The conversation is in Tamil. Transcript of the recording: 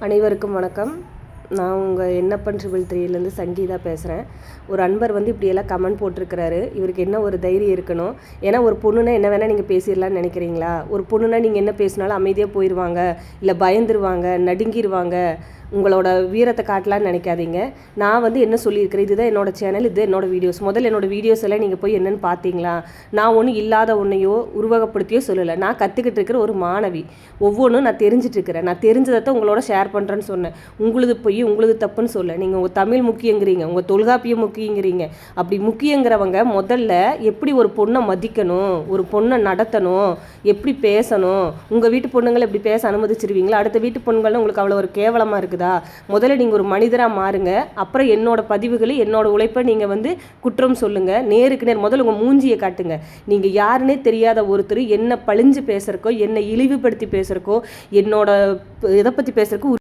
அனைவருக்கும் வணக்கம். நான் உங்கள் என்னப்பன் ட்ரிபிள் 3லேருந்து சங்கீதா பேசுகிறேன். ஒரு அன்பர் இப்படியெல்லாம் கமெண்ட் போட்டிருக்கிறாரு. இவருக்கு என்ன ஒரு தைரியம் இருக்கணும்? ஏன்னா ஒரு பொண்ணுன்னா என்ன வேணால் நீங்கள் பேசிடலான்னு நினைக்கிறீங்களா? ஒரு பொண்ணுன்னா நீங்கள் என்ன பேசினாலும் அமைதியாக போயிடுவாங்க, இல்லை பயந்துருவாங்க, நடுங்கிடுவாங்க, உங்களோட வீரத்தை காட்டலான்னு நினைக்காதீங்க. நான் என்ன சொல்லியிருக்கிறேன், இதுதான் என்னோட சேனல், இது என்னோடய வீடியோஸ். முதல்ல என்னோடய வீடியோஸ் எல்லாம் நீங்கள் போய் என்னென்னு பார்த்தீங்களா? நான் ஒன்றும் இல்லாத ஒன்றையோ உருவகப்படுத்தியோ சொல்லலை. நான் கற்றுக்கிட்டு இருக்கிற ஒரு மாணவி. ஒவ்வொன்றும் நான் தெரிஞ்சிட்ருக்கிறேன். நான் தெரிஞ்சதை உங்களோட ஷேர் பண்ணுறேன்னு சொன்னேன். உங்களுது போய் உங்களுது தப்புன்னு சொல்ல. நீங்கள் உங்கள் தமிழ் முக்கியங்கிறீங்க, உங்கள் தொல்காப்பியம் முக்கியங்கிறீங்க. அப்படி முக்கியங்கிறவங்க முதல்ல எப்படி ஒரு பொண்ணை மதிக்கணும், ஒரு பொண்ணை நடத்தணும், எப்படி பேசணும், உங்கள் வீட்டு பொண்ணுங்களை எப்படி பேச அனுமதிச்சிருவீங்களா? அடுத்த வீட்டு பொண்ணுங்களும் உங்களுக்கு அவ்வளோ ஒரு கேவலமாக இருக்குது. முதல்ல நீங்கள் ஒரு மனிதராக மாறுங்க. அப்புறம் என்னோட பதிவுகளை, என்னோட உழைப்பை நீங்கள் குற்றம் சொல்லுங்கள். நேருக்கு நேர் முதல்ல உங்கள் மூஞ்சியை காட்டுங்க. நீங்கள் யாருன்னே தெரியாத ஒருத்தர் என்ன பழிஞ்சு பேசுறக்கோ, என்னை இழிவுபடுத்தி பேசுறக்கோ, என்னோட இதை பற்றி பேசுறக்கோ